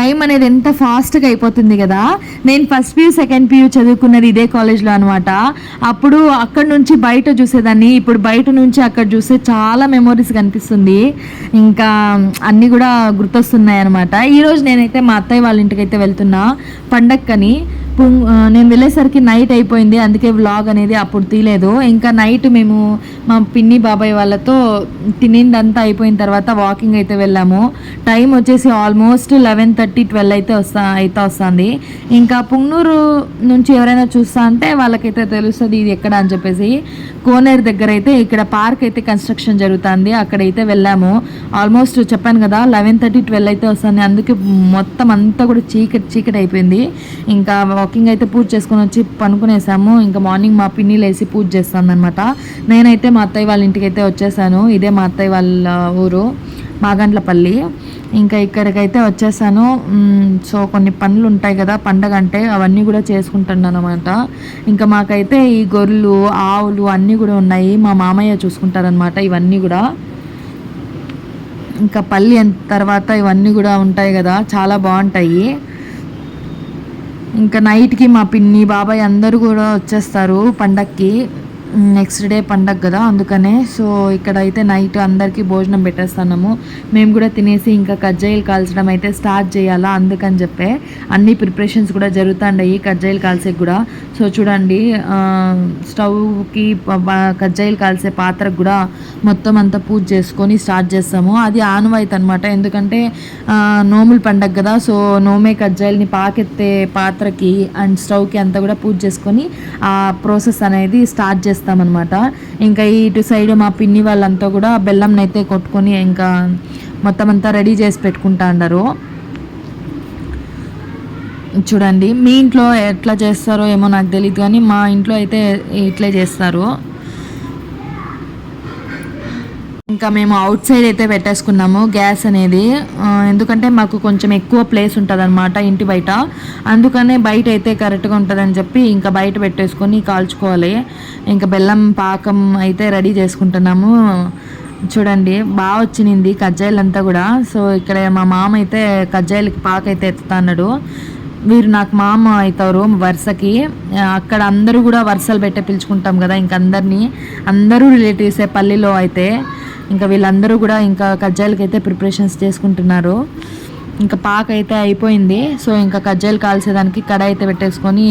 Time అనేది ఎంత ఫాస్ట్గా అయిపోతుంది కదా. నేను ఫస్ట్ పియూ సెకండ్ పియూ చదువుకున్నది ఇదే కాలేజ్లో అనమాట. అప్పుడు అక్కడ నుంచి బయట చూసేదాన్ని, ఇప్పుడు బయట నుంచి అక్కడ చూస్తే చాలా మెమొరీస్ కనిపిస్తుంది. ఇంకా అన్నీ కూడా గుర్తొస్తున్నాయి అనమాట. ఈరోజు నేనైతే మా అత్తయ్య వాళ్ళ ఇంటికి అయితే వెళ్తున్నా పండక్కని. నేను వెళ్ళేసరికి నైట్ అయిపోయింది, అందుకే వ్లాగ్ అనేది అప్పుడు తీయలేదు. ఇంకా నైట్ మేము మా పిన్ని బాబాయ్ వాళ్ళతో తినిందంతా అయిపోయిన తర్వాత వాకింగ్ అయితే వెళ్ళాము. టైం వచ్చేసి ఆల్మోస్ట్ 11:30-12 అయితే వస్తుంది. ఇంకా పుంగనూరు నుంచి ఎవరైనా చూస్తా అంటే వాళ్ళకైతే తెలుస్తుంది ఇది ఎక్కడ అని చెప్పేసి. కోనేరు దగ్గర అయితే ఇక్కడ పార్క్ అయితే కన్స్ట్రక్షన్ జరుగుతుంది, అక్కడైతే వెళ్ళాము. ఆల్మోస్ట్ చెప్పాను కదా 11:30-12 అయితే వస్తుంది, అందుకే మొత్తం అంతా కూడా చీకటి అయిపోయింది. ఇంకా వాకింగ్ అయితే పూజ చేసుకొని వచ్చి పనుకునేసాము. ఇంకా మార్నింగ్ మా పిన్ని లేసి పూజ చేస్తుంది అనమాట. నేనైతే మా అత్తయ్య వాళ్ళ ఇంటికి అయితే వచ్చేసాను. ఇదే మా అత్తయ్య వాళ్ళ ఊరు, మాగండ్లపల్లి. ఇంకా ఇక్కడికైతే వచ్చేసాను. సో కొన్ని పనులు ఉంటాయి కదా పండగ అంటే, అవన్నీ కూడా చేసుకుంటున్నాను అనమాట. ఇంకా మాకైతే ఈ గొర్రెలు ఆవులు అన్నీ కూడా ఉన్నాయి, మా మామయ్య చూసుకుంటారనమాట ఇవన్నీ కూడా. ఇంకా పల్లి తర్వాత ఇవన్నీ కూడా ఉంటాయి కదా, చాలా బాగుంటాయి. ఇంకా నైట్కి మా పిన్ని బాబాయ్ అందరూ కూడా వచ్చేస్తారు పండక్కి. నెక్స్ట్ డే పండగ కదా అందుకనే. సో ఇక్కడైతే నైట్ అందరికీ భోజనం పెట్టేస్తున్నాము. మేము కూడా తినేసి ఇంకా కజ్జాయిలు కాల్చడం అయితే స్టార్ట్ చేయాలా, అందుకని చెప్పే అన్ని ప్రిపరేషన్స్ కూడా జరుగుతుండయి కజ్జాయిలు కాల్సేకి కూడా. సో చూడండి, స్టవ్కి కజ్జాయిలు కాల్సే పాత్రకు కూడా మొత్తం అంతా పూజ చేసుకొని స్టార్ట్ చేస్తాము. అది ఆనవాయితీ అనమాట, ఎందుకంటే నోముల పండగ కదా. సో నోమే కజ్జాయిల్ని పాకెత్తే పాత్రకి అండ్ స్టవ్కి అంతా కూడా పూజ చేసుకొని ఆ ప్రాసెస్ అనేది స్టార్ట్ చేస్తాం అనమాట. ఇంకా ఇటు సైడ్ మా పిన్ని వాళ్ళంతా కూడా బెల్లంని అయితే కొట్టుకొని ఇంకా మొత్తం అంతా రెడీ చేసి పెట్టుకుంటా అన్నారు. చూడండి, మీ ఇంట్లో ఎట్లా చేస్తారో ఏమో నాకు తెలియదు, కానీ మా ఇంట్లో అయితే ఇట్లే చేస్తారు. ఇంకా మేము అవుట్ సైడ్ అయితే పెట్టేసుకున్నాము గ్యాస్ అనేది, ఎందుకంటే మాకు కొంచెం ఎక్కువ ప్లేస్ ఉంటుంది అనమాట ఇంటి బయట, అందుకనే బయట అయితే కరెక్ట్గా ఉంటుందని చెప్పి ఇంకా బయట పెట్టేసుకొని కాల్చుకోవాలి. ఇంకా బెల్లం పాకం అయితే రెడీ చేసుకుంటున్నాము. చూడండి బాగా వచ్చింది కజ్జాయిలంతా కూడా. సో ఇక్కడ మా మామ అయితే కజ్జాయిలకి పాక అయితే ఎత్తుతున్నాడు. వీరు నాకు మామ అవుతారు వరుసకి. అక్కడ అందరూ కూడా వరుసలు పెట్టే పిలుచుకుంటాం కదా, ఇంక అందరూ రిలేటివ్సే పల్లిలో అయితే. ఇంకా వీళ్ళందరూ కూడా ఇంకా కజ్జాయిలకి అయితే ప్రిపరేషన్స్ చేసుకుంటున్నారు. ఇంకా పాక అయితే అయిపోయింది. సో ఇంకా కజ్జాయిలు కాల్చేదానికి కడాయి అయితే పెట్టేసుకొని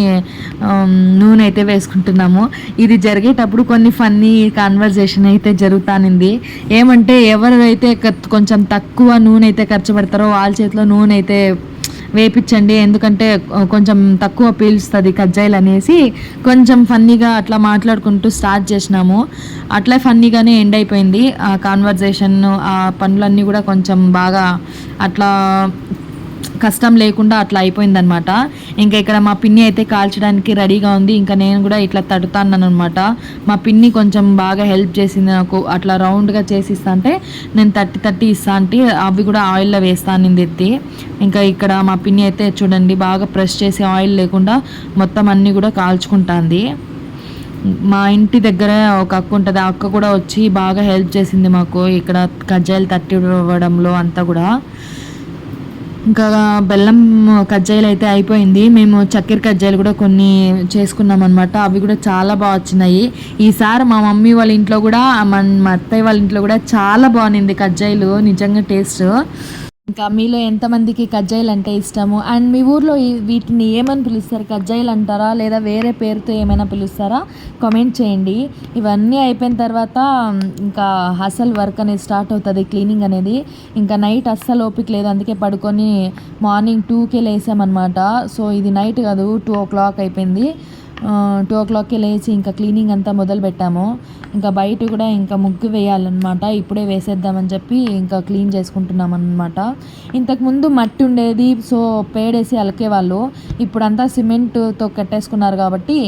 నూనె అయితే వేసుకుంటున్నాము. ఇది జరిగేటప్పుడు కొన్ని ఫన్నీ కాన్వర్జేషన్ అయితే జరుగుతానింది. ఏమంటే ఎవరైతే కొంచెం తక్కువ నూనె అయితే ఖర్చు పెడతారో వాళ్ళ చేతిలో నూనె అయితే వేపించండి, ఎందుకంటే కొంచెం తక్కువ పీల్స్తుంది కజ్జాయిలు అనేసి కొంచెం ఫన్నీగా అట్లా మాట్లాడుకుంటూ స్టార్ట్ చేసినాము. అట్లా ఫన్నీగానే ఎండ్ అయిపోయింది ఆ కాన్వర్జేషన్. ఆ పనులన్నీ కూడా కొంచెం బాగా అట్లా కష్టం లేకుండా అట్లా అయిపోయిందనమాట. ఇంకా ఇక్కడ మా పిన్ని అయితే కాల్చడానికి రెడీగా ఉంది. ఇంకా నేను కూడా ఇట్లా తడుతాను అనమాట. మా పిన్ని కొంచెం బాగా హెల్ప్ చేసింది నాకు, అట్లా రౌండ్గా చేసి ఇస్తా అంటే నేను తట్టి ఇస్తా అంటే అవి కూడా ఆయిల్లో వేస్తాను ఎత్తి. ఇంకా ఇక్కడ మా పిన్ని అయితే చూడండి బాగా ప్రెస్ చేసి ఆయిల్ లేకుండా మొత్తం అన్నీ కూడా కాల్చుకుంటుంది. మా ఇంటి దగ్గర ఒక అక్క ఉంటుంది, ఆ అక్క కూడా వచ్చి బాగా హెల్ప్ చేసింది మాకు ఇక్కడ కజ్జాయిలు తట్టి ఇవ్వడంలో అంతా కూడా. ఇంకా బెల్లం కజ్జాయిలు అయితే అయిపోయింది. మేము చక్కెర కజ్జాయిలు కూడా కొన్ని చేసుకున్నాం అనమాట, అవి కూడా చాలా బాగా వచ్చినాయి. ఈసారి మా మమ్మీ వాళ్ళ ఇంట్లో కూడా మా అత్తయ్య వాళ్ళ ఇంట్లో కూడా చాలా బాగుంది కజ్జాయిలు, నిజంగా టేస్ట్. ఇంకా మీలో ఎంతమందికి కజ్జాయిలు అంటే ఇష్టము, అండ్ మీ ఊర్లో వీటిని ఏమని పిలుస్తారు, కజ్జాయిలు అంటారా లేదా వేరే పేరుతో ఏమైనా పిలుస్తారా, కామెంట్ చేయండి. ఇవన్నీ అయిపోయిన తర్వాత ఇంకా అసలు వర్క్ అనేది స్టార్ట్ అవుతుంది, క్లీనింగ్ అనేది. ఇంకా నైట్ అస్సలు ఓపిక లేదు, అందుకే పడుకొని మార్నింగ్ 2కే లేసామన్నమాట. సో ఇది నైట్ కాదు 2 o'clock అయిపోయింది. 2 o'clockకి లేచి ఇంకా క్లీనింగ్ అంతా మొదలు పెట్టాము. ఇంకా బయట కూడా ఇంకా ముగ్గు వేయాలన్నమాట, ఇప్పుడే వేసేద్దామని చెప్పి ఇంకా క్లీన్ చేసుకుంటున్నాం అన్నమాట. ఇంతకుముందు మట్టి ఉండేది, సో పేడేసి అలకేవాళ్ళు. ఇప్పుడంతా సిమెంట్తో కట్టేసుకున్నారు కాబట్టి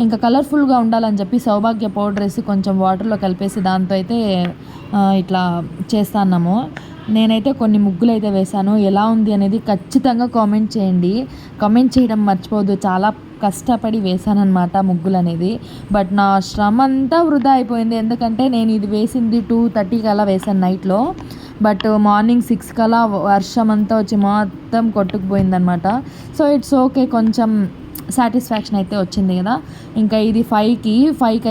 ఇంకా కలర్ఫుల్గా ఉండాలని చెప్పి సౌభాగ్య పౌడర్ వేసి కొంచెం వాటర్లో కలిపేసి దాంతో అయితే ఇట్లా చేస్తున్నాము. నేనైతే కొన్ని ముగ్గులు అయితే వేశాను, ఎలా ఉంది అనేది ఖచ్చితంగా కామెంట్ చేయండి. కామెంట్ చేయడం మర్చిపోవద్దు, చాలా కష్టపడి వేశానన్నమాట ముగ్గులు అనేది. బట్ నా శ్రమ అంతా వృధా అయిపోయింది, ఎందుకంటే నేను ఇది వేసింది 2:30కి అలా వేశాను నైట్లో. బట్ మార్నింగ్ 6 కల్లా వర్షం అంతా వచ్చి మొత్తం కొట్టుకుపోయిందనమాట. సో ఇట్స్ ఓకే, కొంచెం సాటిస్ఫాక్షన్ అయితే వచ్చింది కదా. ఇంకా ఇది 5కి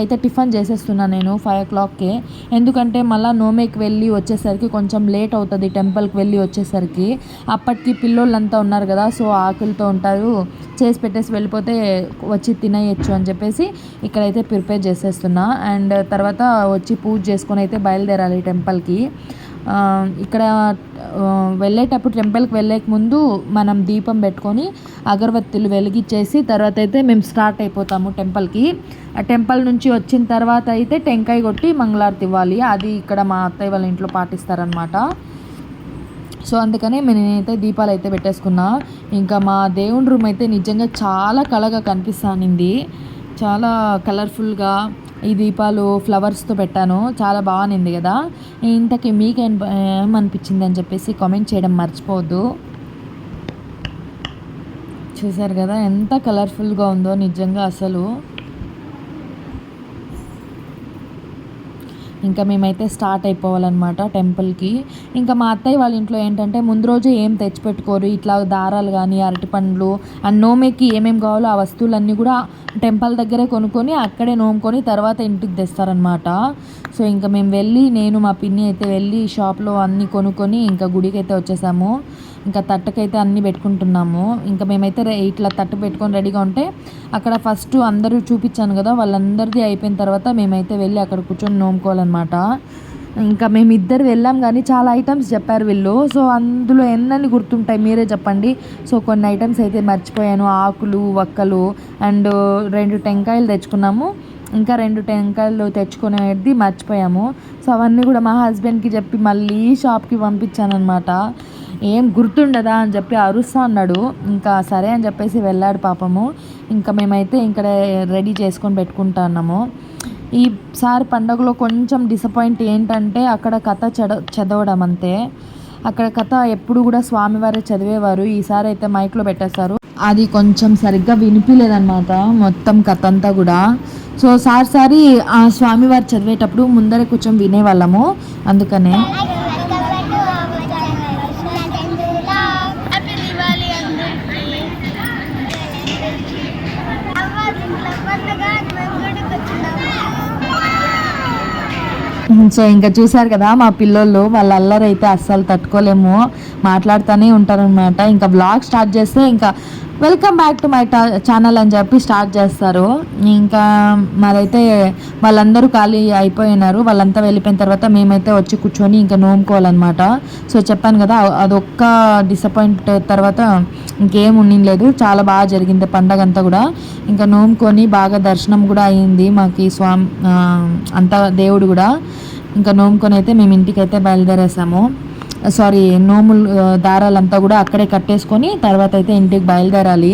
అయితే టిఫిన్ చేసేస్తున్నాను నేను 5 o'clockకే. ఎందుకంటే మళ్ళీ నోమేకి వెళ్ళి వచ్చేసరికి కొంచెం లేట్ అవుతుంది, టెంపుల్కి వెళ్ళి వచ్చేసరికి. అప్పటికి పిల్లోళ్ళంతా ఉన్నారు కదా, సో ఆకలితో ఉంటారు, చేసి పెట్టేసి వెళ్ళిపోతే వచ్చి తినేయచ్చు అని చెప్పేసి ఇక్కడైతే ప్రిపేర్ చేసేస్తున్నా. అండ్ తర్వాత వచ్చి పూజ చేసుకొని అయితే బయలుదేరాలి టెంపుల్కి. ఇక్కడ వెళ్ళేటప్పుడు టెంపుల్కి వెళ్ళేక ముందు మనం దీపం పెట్టుకొని అగరబత్తులు వెలిగించేసి తర్వాత అయితే మేము స్టార్ట్ అయిపోతాము టెంపుల్కి. ఆ టెంపుల్ నుంచి వచ్చిన తర్వాత అయితే టెంకాయ కొట్టి మంగళారతి ఇవ్వాలి. అది ఇక్కడ మా అత్తయ్య వాళ్ళ ఇంట్లో పాటిస్తారనమాట. సో అందుకనే నేనైతే దీపాలు అయితే పెట్టేసుకున్నా. ఇంకా మా దేవుని రూమ్ అయితే నిజంగా చాలా కళగా కనిపిస్తానింది, చాలా కలర్ఫుల్గా. ఈ దీపాలు ఫ్లవర్స్తో పెట్టాను, చాలా బాగుంది కదా. ఇంతకీ మీకు ఏమనిపించింది అని చెప్పేసి కామెంట్ చేయడం మర్చిపోవద్దు. చూసారు కదా ఎంత కలర్ఫుల్గా ఉందో నిజంగా అసలు. ఇంకా మేమైతే స్టార్ట్ అయిపోవాలన్నమాట టెంపుల్కి. ఇంకా మా అత్తయ్య వాళ్ళ ఇంట్లో ఏంటంటే ముందు రోజు ఏం తెచ్చిపెట్టుకోరు, ఇట్లా దారాలు కానీ అరటిపండ్లు అండ్ నోమేకి ఏమేమి కావాలో ఆ వస్తువులన్నీ కూడా టెంపుల్ దగ్గరే కొనుక్కొని అక్కడే నోముకొని తర్వాత ఇంటికి తెస్తారనమాట. సో ఇంకా మేము వెళ్ళి, నేను మా పిన్ని అయితే వెళ్ళి షాప్లో అన్నీ కొనుక్కొని ఇంకా గుడికి అయితే వచ్చేసాము. ఇంకా తట్టకైతే అన్నీ పెట్టుకుంటున్నాము. ఇంకా మేమైతే ఇట్లా తట్టు పెట్టుకొని రెడీగా ఉంటే అక్కడ ఫస్ట్ అందరూ చూపించాను కదా, వాళ్ళందరిది అయిపోయిన తర్వాత మేమైతే వెళ్ళి అక్కడ కూర్చొని నోముకోవాలన్నమాట. ఇంకా మేమిద్దరు వెళ్ళాం కానీ చాలా ఐటమ్స్ చెప్పారు వీళ్ళు. సో అందులో ఎన్నని గుర్తుంటాయి మీరే చెప్పండి. సో కొన్ని ఐటమ్స్ అయితే మర్చిపోయాను, ఆకులు వక్కలు అండ్ 2 టెంకాయలు తెచ్చుకున్నాము. ఇంకా 2 టెంకాయలు తెచ్చుకునేది మర్చిపోయాము. సో అవన్నీ కూడా మా హస్బెండ్కి చెప్పి మళ్ళీ షాప్కి పంపించాను అనమాట. ఏం గుర్తుండదా అని చెప్పి అరుస్తా అన్నాడు. ఇంకా సరే అని చెప్పేసి వెళ్ళాడు పాపము. ఇంకా మేమైతే ఇక్కడ రెడీ చేసుకొని పెట్టుకుంటా ఉన్నాము. ఈసారి పండుగలో కొంచెం డిసప్పాయింట్ ఏంటంటే అక్కడ కథ చదవడం అంతే. అక్కడ కథ ఎప్పుడు కూడా స్వామివారే చదివేవారు, ఈసారి అయితే మైక్లో పెట్టేశారు. అది కొంచెం సరిగ్గా వినిపించలేదన్నమాట మొత్తం కథ అంతా కూడా. సో సారి ఆ స్వామివారు చదివేటప్పుడు ముందరే కొంచెం వినేవాళ్ళము, అందుకనే. సో ఇంకా చూసారు కదా మా పిల్లోళ్ళు, వాళ్ళ అల్లరి అయితే అస్సలు తట్టుకోలేము, మాట్లాడుతూనే ఉంటారనమాట. ఇంకా బ్లాగ్ స్టార్ట్ చేస్తే ఇంకా welcome back to my channel అని చెప్పి స్టార్ట్ చేస్తారు. ఇంకా మరైతే వాళ్ళందరూ ఖాళీ అయిపోయినారు, వాళ్ళంతా వెళ్ళిపోయిన తర్వాత మేమైతే వచ్చి కూర్చొని ఇంకా నోముకోవాలన్నమాట. సో చెప్పాను కదా అదొక్క డిసప్పాయింట్ తర్వాత ఇంకేం ఉండింలేదు, చాలా బాగా జరిగింది పండగ అంతా కూడా. ఇంకా నోముకొని బాగా దర్శనం కూడా అయ్యింది మాకు స్వామి అంతా దేవుడు కూడా. ఇంకా నోముకొని అయితే మేము ఇంటికైతే బయలుదేరేసాము. నోములు దారాలంతా కూడా అక్కడే కట్టేసుకొని తర్వాత అయితే ఇంటికి బయలుదేరాలి.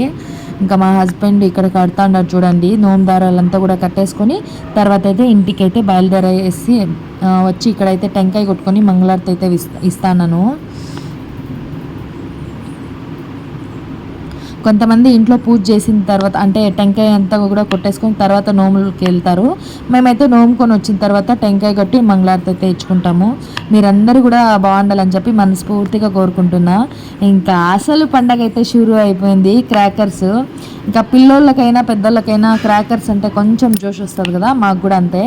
ఇంకా మా హస్బెండ్ ఇక్కడ కడతా ఉన్నారు చూడండి, నోము దారాలంతా కూడా కట్టేసుకొని తర్వాత అయితే ఇంటికి అయితే బయలుదేరేసి వచ్చి ఇక్కడైతే టెంకాయ కొట్టుకొని మంగళారతి అయితే ఇస్తాను. కొంతమంది ఇంట్లో పూజ చేసిన తర్వాత అంటే టెంకాయ అంతా కూడా కొట్టేసుకొని తర్వాత నోములకి వెళ్తారు. మేమైతే నోముకొని వచ్చిన తర్వాత టెంకాయ కొట్టి మంగళారతి అయితే ఇచ్చుకుంటాము. మీరందరూ కూడా బాగుండాలని చెప్పి మనస్ఫూర్తిగా కోరుకుంటున్నా. ఇంకా అసలు పండగ అయితే షురూ అయిపోయింది. క్రాకర్స్ ఇంకా పిల్లోళ్ళకైనా పెద్దోళ్ళకైనా క్రాకర్స్ అంటే కొంచెం జోష్ వస్తుంది కదా, మాకు కూడా అంతే.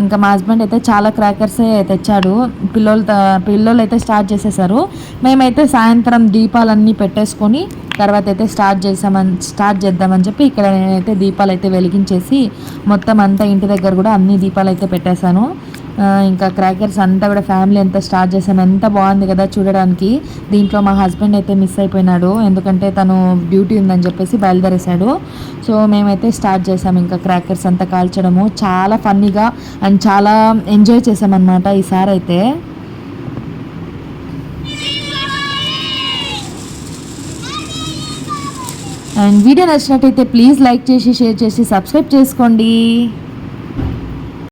ఇంకా మా హస్బెండ్ అయితే చాలా క్రాకర్సే తెచ్చాడు. పిల్లోళ్ళు అయితే స్టార్ట్ చేసేసారు. మేమైతే సాయంత్రం దీపాలన్నీ పెట్టేసుకొని తర్వాత అయితే స్టార్ట్ చేద్దామని చెప్పి ఇక్కడ నేనైతే దీపాలు అయితే వెలిగించేసి మొత్తం అంతా ఇంటి దగ్గర కూడా అన్ని దీపాలు అయితే పెట్టేశాను. ఇంకా క్రాకర్స్ అంతా కూడా ఫ్యామిలీ అంతా స్టార్ట్ చేసాము. ఎంత బాగుంది కదా చూడడానికి. దీంట్లో మా హస్బెండ్ అయితే మిస్ అయిపోయినాడు, ఎందుకంటే తను డ్యూటీ ఉందని చెప్పేసి బయలుదేరేశాడు. సో మేమైతే స్టార్ట్ చేసాము ఇంకా క్రాకర్స్ అంతా కాల్చడము. చాలా ఫన్నీగా అండ్ చాలా ఎంజాయ్ చేసామన్నమాట ఈసారి అయితే. అండ్ వీడియో నచ్చినట్టయితే ప్లీజ్ లైక్ చేసి షేర్ చేసి సబ్స్క్రైబ్ చేసుకోండి.